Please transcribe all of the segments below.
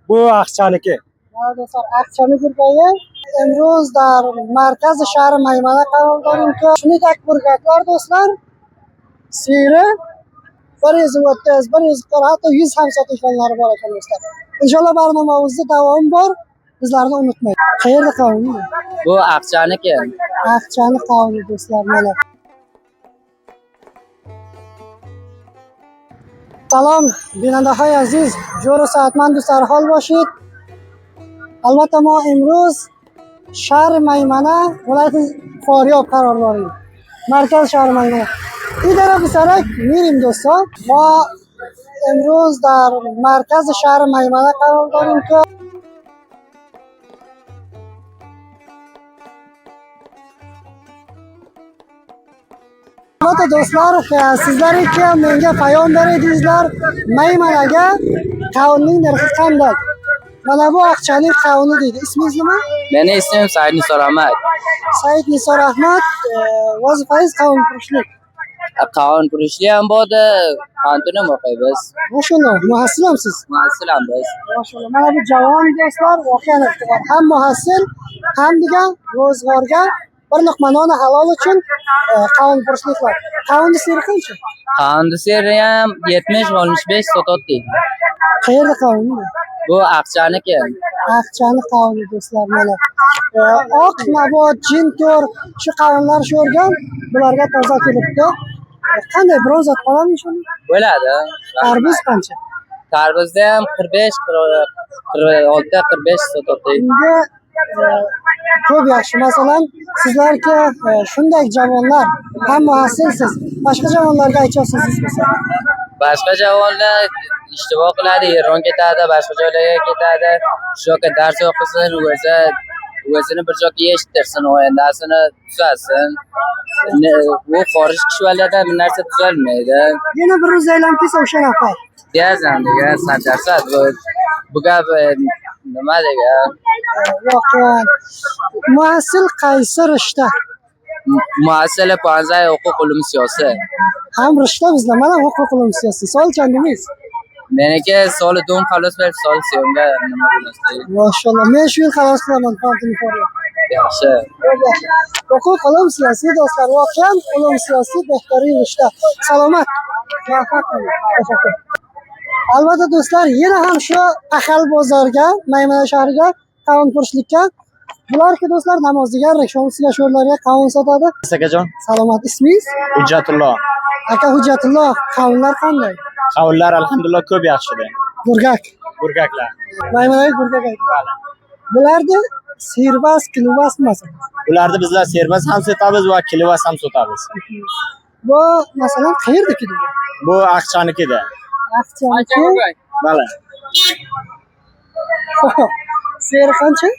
Bu Aqchaniki. do'stlar, Aqchani burgayi imroz dar markaz shahar Maymana qaror dorیم که shuningdek burgaklar do'stlar siri 130 140 hatto 100 ham sotuvchilar bor ekan do'stlar. Inshaalloh barnomamizda davom bor. Bizlarni unutmang. Qayerda qavuni? Bu Aqchaniki. Aqchani qavuni do'stlar mana. Salom, binandahay aziz, jo'ra saatman do'stlar hol boshid. Albatta ma imroz shahar Maymana viloyati Faryab qaror dorیم. Markaz shahar Maymana. Idara bisarak mirim do'stlar. Ma imroz dar markaz shahar Maymana qaror dorیم که albatta do'stlar, sizlar ki menga payom beredingizlar, Maymanaga qavunning narxi qanday? Mana bu Aqchani qavuni deydi. Ismingiz nima? Meni ismim Said Nisor Ahmad. Said Nisor Ahmad, vazifangiz qavun purishlik. Qavun purishli ham bo'ldi, qantunim o'qiymiz. Maşallah, muhassilmisiz? Muhassilman biz. Maşallah. Mana bu javon do'stlar voqean iqtidor. Ham muhassil, ham degan ro'zg'orga bir luqma non halol uchun qavun purishlik bor. Qavunni siri qancha? Qavunni seri ham 70-65 sotadi. Qayerda qavun? Bu Aqchaniki. Aqchani qavuni do'stlar mana. Oq nabot, jintor, shu qavunlar sho'rgan, bularga toza kelibdi. Qanday biroz qoladimi shuni? Bo'ladi. Tarvuz qancha? Tarvuzda ham 45, 46, 45 sotadi. Unga ko'p yaxshi. Masalan, sizlarga shunday javonlar ham muhassilsiz, boshqa javonlarga aytasiz masalan. Boshqa javonlar ishtiboh qiladi, Eron ketadi, boshqa joylarga ketadi. Shu yoqda dars o'qisin, o'zini bir joyga eshittirsin, o'yindarsini tuzatsin. Bu xorij kishilardan bir narsa tuzalmaydi. Yana bir ro'z aylanib kelsa o'sha nafar. Deyazan degan sancharsat bu gap nima degan? Voqean muhassil qaysi rishta? Muhassil 15 huquq ilm siyosiy. Ham rishta bizlar mana huquq ilm siyosiy. Sol chandimiz. Meniki soli dum xalos berib sol siyomga nima bo'ladi? Maşallah. Men shu yil xalos qilaman fantini ko'rib. Yaxshi. Huquq ilm siyosiy do'stlar, voqean ilm siyosiy behtarin rishta. Salomat. Muvaffaq bo'ling. Tashakkur. Albatta do'stlar, yana ham shu Ahal bozorga, Maymana shahriga qavun purishlikka bularki do'stlar namozdigar rikshoasiga sho'rlarga qavun sotadi. Akajon, Salomat, ismingiz? Hujjatullo. Aka Hujjatullo, qavunlar qanday? Qavunlar alhamdulillah ko'p yaxshi-da. Burgak. Burgaklar. Maymanaga burgak aytadi. Bularda serbas, kilobas masalan. Ularni bizlar serbas ham sotamiz va kilobas ham sotamiz. Bu masalan qayerdaki bu? Bu Aqchanikida. Aqchaniki. Mana. Seri qancha?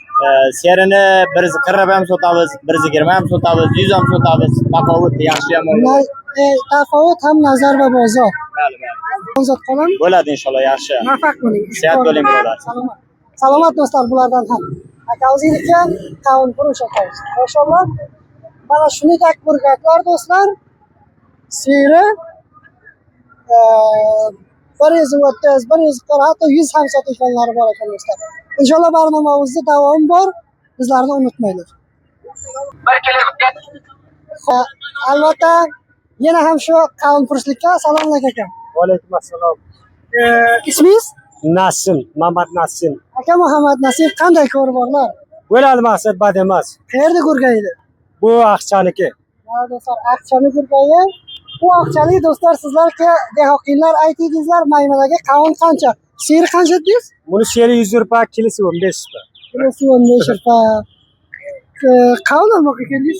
Serini 140 ham sotamiz, 120 ham sotamiz, 100 ham sotamiz. Tafovut yaxshi ham bo'ladi. Tafovut ham nazar va bozor. Bali. Ozod qolam. Bo'ladi inshaalloh yaxshi. Muvaffaq bo'ling. Sihat bo'ling birodar. Salomat. Salomat do'stlar bulardan ham. Aka o'zingizga qavun purish akamiz. Maşallah. Mana shuningdek burgaklar do'stlar. Siri 130, 140 hatto 100 ham sotuvchilar bor ekan do'stlar. Inshaalloh barnomamizda davom bor. Bizlarni unutmanglar. Albatta yana ham shu qavun purishlikka salom alaykum. Va alaykum assalom. Ismingiz? Nasim, Muhammad Nasim. Aka Muhammad Nasim qanday ko'riborlar? Bo'ladi maqsad bad emas. Qayerda ko'rgaydi? Bu Aqchaniki. Mana do'stlar, Aqchani ko'rgayi. Bu Aqchani do'stlar sizlarga dehoqinlar aytingizlar, Maymanaga qavun qancha? Seri qancha dedingiz? Buni seri 100 rupiya, kilosi 15 rupiya. Kilosi 15 rupiya. Qavun olmoqqa keldingiz?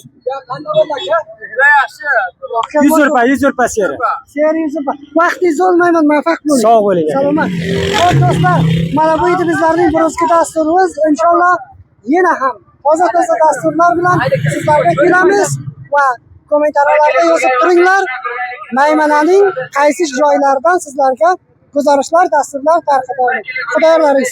100 rupiya, 100 rupiya seri. Seri 100 rupiya. Vaqtingizni olmayman, muvaffaq bo'ling. Sog' bo'ling. Salomat. Xo'p do'stlar, mana bu edi bizlarning burungi dasturimiz. Inshaalloh yana ham toza dasturlar bilan sizlarga kelamiz va kommentariylarda yozib turinglar. Maymananing qaysi joylaridan sizlarga guzarishlar, dasturlar tarqatamiz. Xudo yo'llaringiz.